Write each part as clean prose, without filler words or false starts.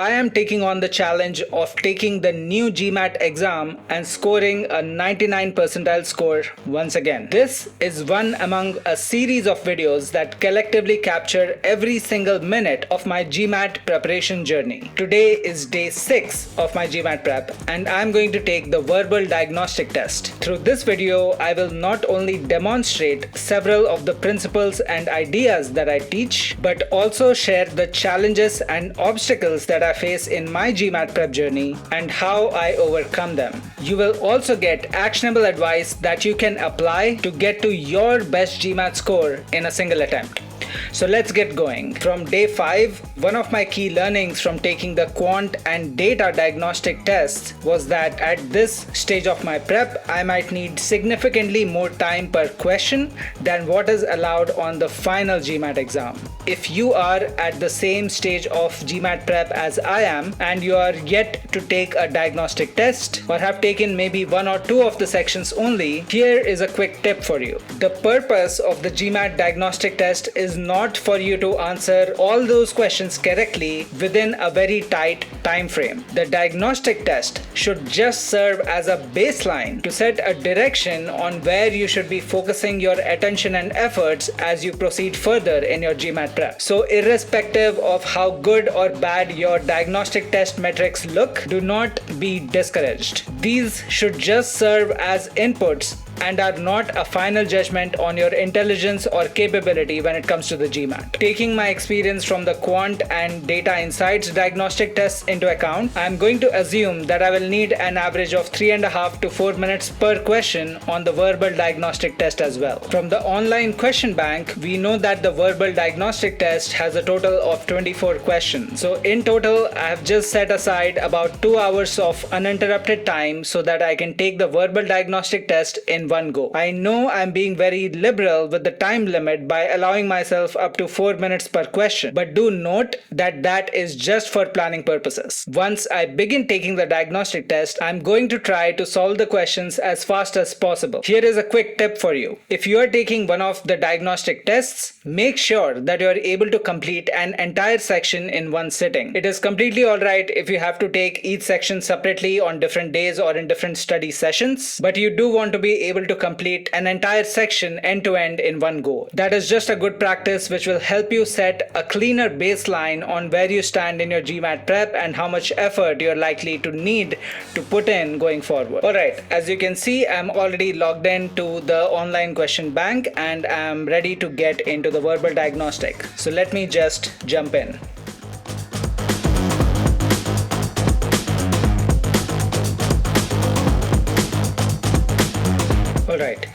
I am taking on the challenge of taking the new GMAT exam and scoring a 99 percentile score once again. This is one among a series of videos that collectively capture every single minute of my GMAT preparation journey. Today is day 6 of my GMAT prep and I'm going to take the Verbal Diagnostic Test. Through this video, I will not only demonstrate several of the principles and ideas that I teach, but also share the challenges and obstacles that I face in my GMAT prep journey and how I overcome them. You will also get actionable advice that you can apply to get to your best GMAT score in a single attempt. So let's get going. From day 5, one of my key learnings from taking the quant and data diagnostic tests was that at this stage of my prep, I might need significantly more time per question than what is allowed on the final GMAT exam. If you are at the same stage of GMAT prep as I am and you are yet to take a diagnostic test or have taken maybe 1 or 2 of the sections only, here is a quick tip for you. The purpose of the GMAT diagnostic test is not for you to answer all those questions correctly within a very tight time frame. The diagnostic test should just serve as a baseline to set a direction on where you should be focusing your attention and efforts as you proceed further in your GMAT prep. So irrespective of how good or bad your diagnostic test metrics look, do not be discouraged. These should just serve as inputs and are not a final judgment on your intelligence or capability when it comes to the GMAT. Taking my experience from the quant and data insights diagnostic tests into account, I am going to assume that I will need an average of 3.5 to 4 minutes per question on the verbal diagnostic test as well. From the online question bank, we know that the verbal diagnostic test has a total of 24 questions. So in total, I have just set aside about 2 hours of uninterrupted time so that I can take the verbal diagnostic test in one go. I know I'm being very liberal with the time limit by allowing myself up to 4 minutes per question, but do note that that is just for planning purposes. Once I begin taking the diagnostic test, I'm going to try to solve the questions as fast as possible. Here is a quick tip for you. If you are taking one of the diagnostic tests, make sure that you are able to complete an entire section in one sitting. It is completely alright if you have to take each section separately on different days or in different study sessions, but you do want to be able to complete an entire section end to end in one go. That is just a good practice which will help you set a cleaner baseline on where you stand in your GMAT prep and how much effort you're likely to need to put in going forward. Alright, as you can see, I'm already logged into the online question bank and I'm ready to get into the verbal diagnostic. So let me just jump in. Alright,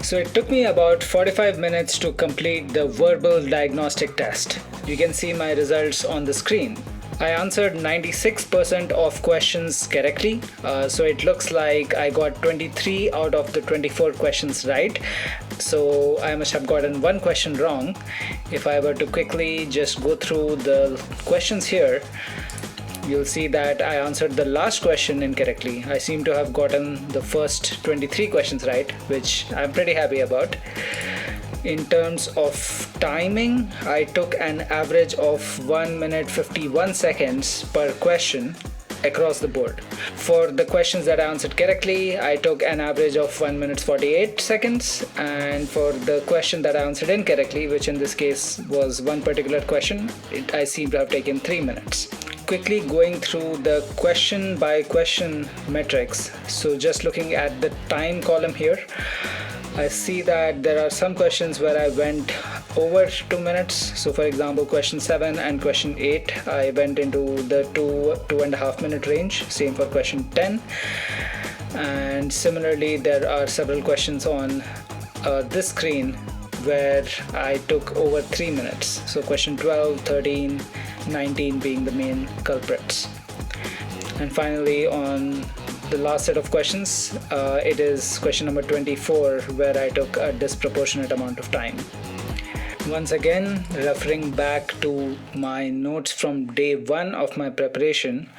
so it took me about 45 minutes to complete the verbal diagnostic test. You can see my results on the screen. I answered 96% of questions correctly, so it looks like I got 23 out of the 24 questions right. So I must have gotten one question wrong. If I were to quickly just go through the questions here, you'll see that I answered the last question incorrectly. I seem to have gotten the first 23 questions right, which I'm pretty happy about. In terms of timing, I took an average of 1 minute 51 seconds per question across the board. For the questions that I answered correctly, I took an average of 1 minute 48 seconds, and for the question that I answered incorrectly, which in this case was one particular question, I seem to have taken 3 minutes. Quickly going through the question by question metrics. So just looking at the time column here, I see that there are some questions where I went over 2 minutes. So for example, question 7 and question 8, I went into the 2.5 minute range. Same for question 10. And similarly, there are several questions on this screen where I took over 3 minutes. So question 12, 13, 19 being the main culprits. And finally, on the last set of questions, it is question number 24 where I took a disproportionate amount of time. Once again, referring back to my notes from day 1 of my preparation,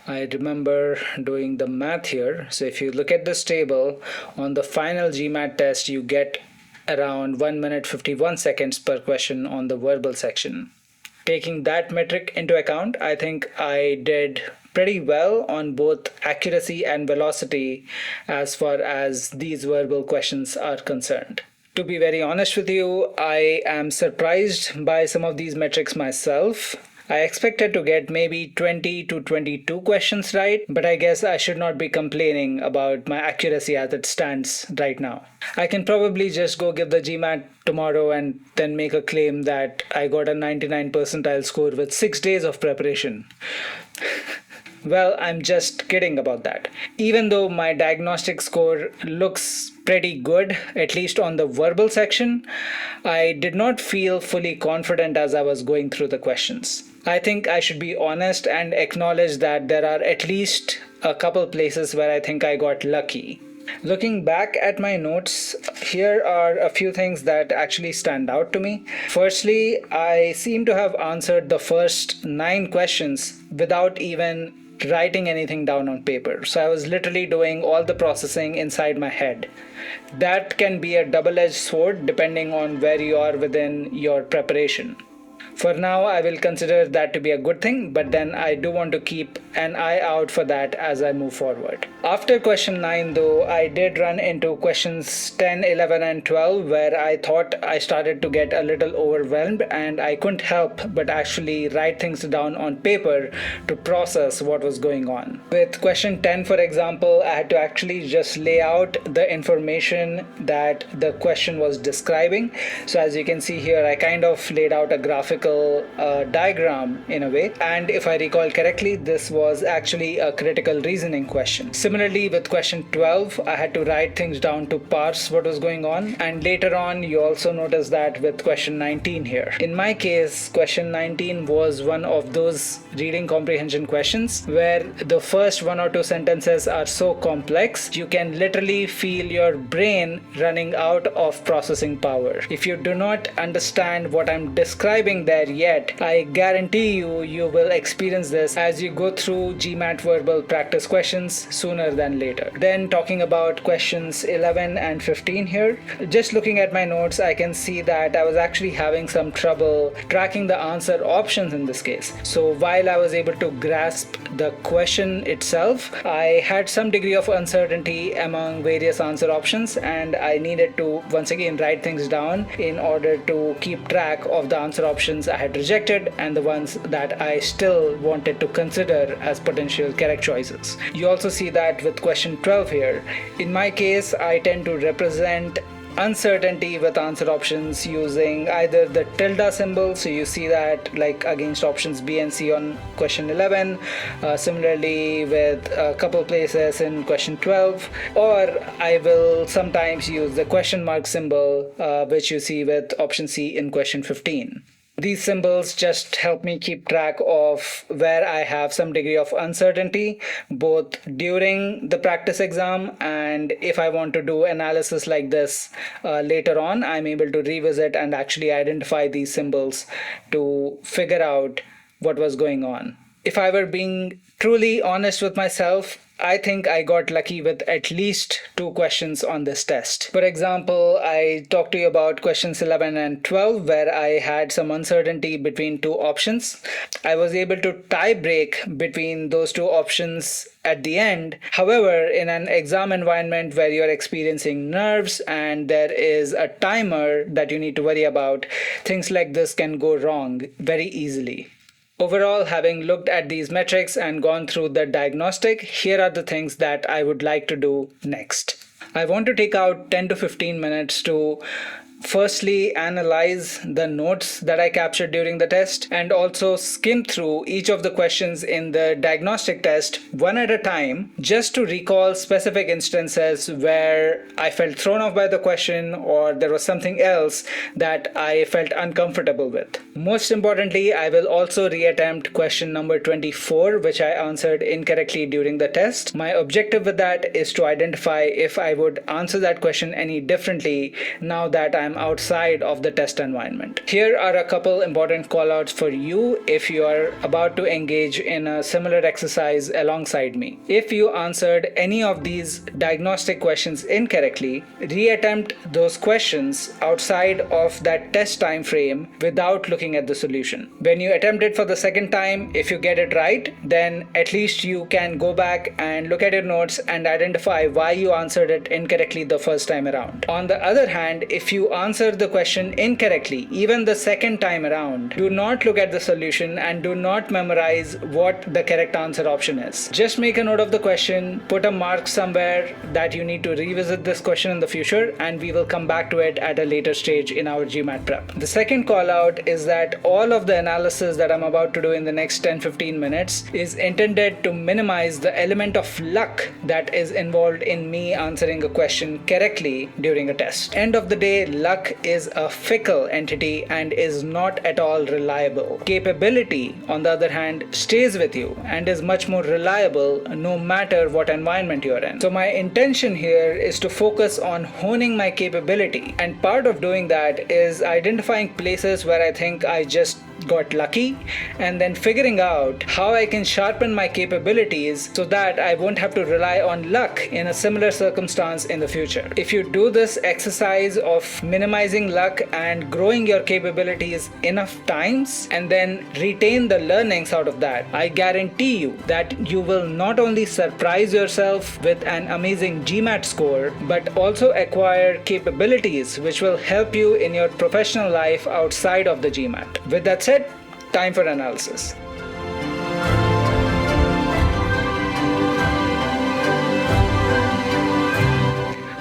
I remember doing the math here. So if you look at this table, on the final GMAT test, you get around 1 minute 51 seconds per question on the verbal section. Taking that metric into account, I think I did pretty well on both accuracy and velocity as far as these verbal questions are concerned. To be very honest with you, I am surprised by some of these metrics myself. I expected to get maybe 20 to 22 questions right, but I guess I should not be complaining about my accuracy as it stands right now. I can probably just go give the GMAT tomorrow and then make a claim that I got a 99 percentile score with 6 days of preparation. Well, I'm just kidding about that. Even though my diagnostic score looks pretty good, at least on the verbal section, I did not feel fully confident as I was going through the questions. I think I should be honest and acknowledge that there are at least a couple places where I think I got lucky. Looking back at my notes, here are a few things that actually stand out to me. Firstly, I seem to have answered the first 9 questions without even writing anything down on paper. So I was literally doing all the processing inside my head. That can be a double-edged sword depending on where you are within your preparation. For now, I will consider that to be a good thing, but then I do want to keep an eye out for that as I move forward. After question 9 though, I did run into questions 10, 11 and 12 where I thought I started to get a little overwhelmed and I couldn't help but actually write things down on paper to process what was going on. With question 10, for example, I had to actually just lay out the information that the question was describing. So as you can see here, I kind of laid out a graphical diagram in a way, and if I recall correctly, this was actually a critical reasoning question. Similarly, with question 12, I had to write things down to parse what was going on, and later on you also notice that with question 19 here. In my case, question 19 was one of those reading comprehension questions where the first 1 or 2 sentences are so complex you can literally feel your brain running out of processing power. If you do not understand what I'm describing there yet, I guarantee you will experience this as you go through GMAT verbal practice questions sooner than later. Then talking about questions 11 and 15 here, just looking at my notes, I can see that I was actually having some trouble tracking the answer options in this case. So while I was able to grasp the question itself, I had some degree of uncertainty among various answer options, and I needed to once again write things down in order to keep track of the answer options I had rejected and the ones that I still wanted to consider as potential correct choices. You also see that with question 12 here. In my case, I tend to represent uncertainty with answer options using either the tilde symbol, so you see that like against options B and C on question 11, similarly with a couple places in question 12, or I will sometimes use the question mark symbol, which you see with option C in question 15. These symbols just help me keep track of where I have some degree of uncertainty, both during the practice exam and if I want to do analysis like this later on, I'm able to revisit and actually identify these symbols to figure out what was going on. If I were being truly honest with myself, I think I got lucky with at least 2 questions on this test. For example, I talked to you about questions 11 and 12 where I had some uncertainty between 2 options. I was able to tie break between those 2 options at the end. However, in an exam environment where you're experiencing nerves and there is a timer that you need to worry about, things like this can go wrong very easily. Overall, having looked at these metrics and gone through the diagnostic, here are the things that I would like to do next. I want to take out 10 to 15 minutes to firstly analyze the notes that I captured during the test and also skim through each of the questions in the diagnostic test one at a time just to recall specific instances where I felt thrown off by the question or there was something else that I felt uncomfortable with. Most importantly, I will also reattempt question number 24, which I answered incorrectly during the test. My objective with that is to identify if I would answer that question any differently now that I am outside of the test environment. Here are a couple important callouts for you if you are about to engage in a similar exercise alongside me. If you answered any of these diagnostic questions incorrectly, reattempt those questions outside of that test time frame without looking at the solution. When you attempt it for the second time, if you get it right, then at least you can go back and look at your notes and identify why you answered it incorrectly the first time around. On the other hand, if you answer the question incorrectly, even the second time around, do not look at the solution and do not memorize what the correct answer option is. Just make a note of the question, put a mark somewhere that you need to revisit this question in the future, and we will come back to it at a later stage in our GMAT prep. The second call out is that all of the analysis that I'm about to do in the next 10-15 minutes is intended to minimize the element of luck that is involved in me answering a question correctly during a test. End of the day, luck is a fickle entity and is not at all reliable. Capability, on the other hand, stays with you and is much more reliable no matter what environment you're in. So my intention here is to focus on honing my capability, and part of doing that is identifying places where I think I just got lucky and then figuring out how I can sharpen my capabilities so that I won't have to rely on luck in a similar circumstance in the future. If you do this exercise of minimizing luck and growing your capabilities enough times and then retain the learnings out of that, I guarantee you that you will not only surprise yourself with an amazing GMAT score, but also acquire capabilities which will help you in your professional life outside of the GMAT. With that said, time for analysis.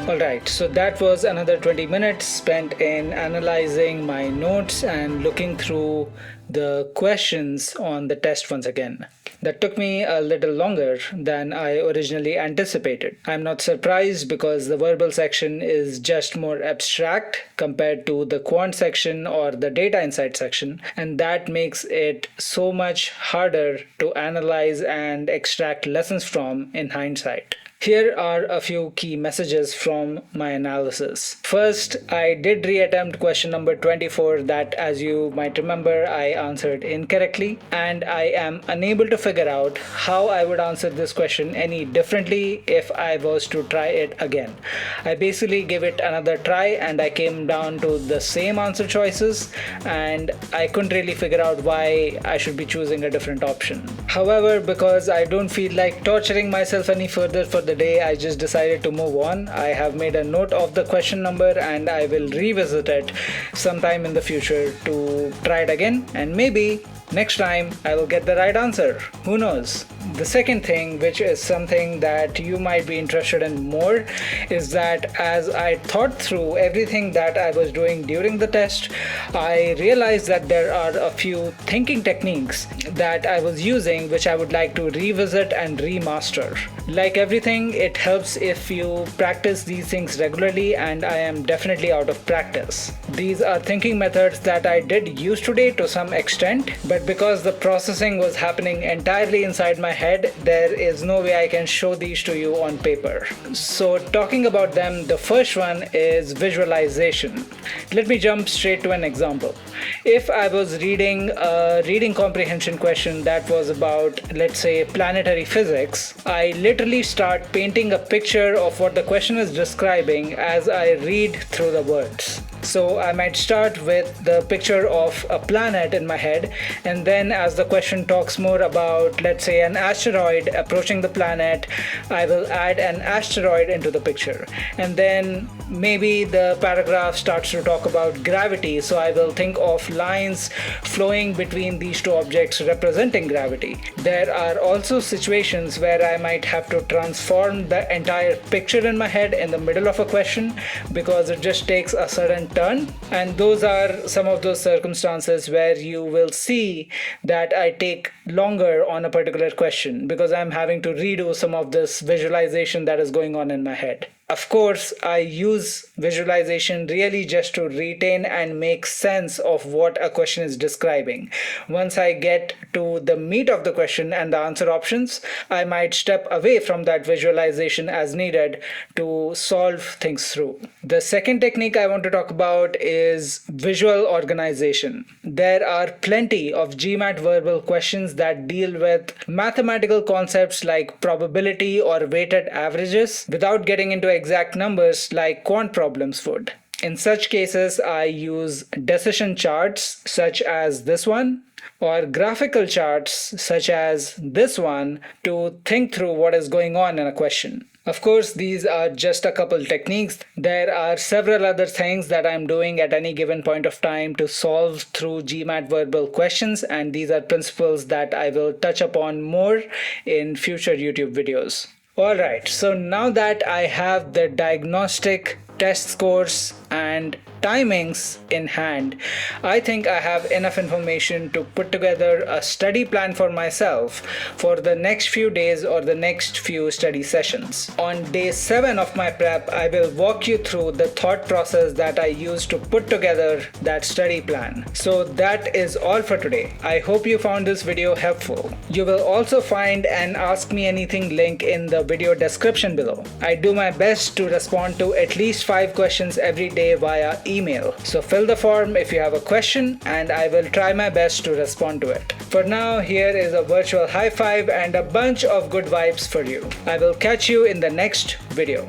Alright, so that was another 20 minutes spent in analyzing my notes and looking through the questions on the test once again. That took me a little longer than I originally anticipated. I'm not surprised because the verbal section is just more abstract compared to the quant section or the data insight section, and that makes it so much harder to analyze and extract lessons from in hindsight. Here are a few key messages from my analysis. First, I did reattempt question number 24 that, as you might remember, I answered incorrectly, and I am unable to figure out how I would answer this question any differently if I was to try it again. I basically gave it another try and I came down to the same answer choices, and I couldn't really figure out why I should be choosing a different option. However, because I don't feel like torturing myself any further for the day, I just decided to move on. I have made a note of the question number and I will revisit it sometime in the future to try it again, and maybe next time I will get the right answer. Who knows? The second thing, which is something that you might be interested in more, is that as I thought through everything that I was doing during the test, I realized that there are a few thinking techniques that I was using which I would like to revisit and remaster. Like everything, it helps if you practice these things regularly, and I am definitely out of practice. These are thinking methods that I did use today to some extent, but because the processing was happening entirely inside my head, there is no way I can show these to you on paper. So talking about them, the first one is visualization. Let me jump straight to an example. If I was reading a reading comprehension question that was about, let's say, planetary physics, I literally start painting a picture of what the question is describing as I read through the words. So I might start with the picture of a planet in my head, and then as the question talks more about, let's say, an asteroid approaching the planet, I will add an asteroid into the picture. And then maybe the paragraph starts to talk about gravity, so I will think of lines flowing between these two objects representing gravity. There are also situations where I might have to transform the entire picture in my head in the middle of a question because it just takes a certain turn, and those are some of those circumstances where you will see that I take longer on a particular question because I'm having to redo some of this visualization that is going on in my head. Of course, I use visualization really just to retain and make sense of what a question is describing. Once I get to the meat of the question and the answer options, I might step away from that visualization as needed to solve things through. The second technique I want to talk about is visual organization. There are plenty of GMAT verbal questions that deal with mathematical concepts like probability or weighted averages without getting into exact numbers like quant problems would. In such cases, I use decision charts such as this one or graphical charts such as this one to think through what is going on in a question. Of course, these are just a couple techniques. There are several other things that I'm doing at any given point of time to solve through GMAT verbal questions, and these are principles that I will touch upon more in future YouTube videos. Alright, so now that I have the diagnostic test scores and timings in hand, I think I have enough information to put together a study plan for myself for the next few days or the next few study sessions. On day 7 of my prep, I will walk you through the thought process that I used to put together that study plan. So that is all for today. I hope you found this video helpful. You will also find an Ask Me Anything link in the video description below. I do my best to respond to at least 5 questions every day via email. So fill the form if you have a question and I will try my best to respond to it. For now, here is a virtual high five and a bunch of good vibes for you. I will catch you in the next video.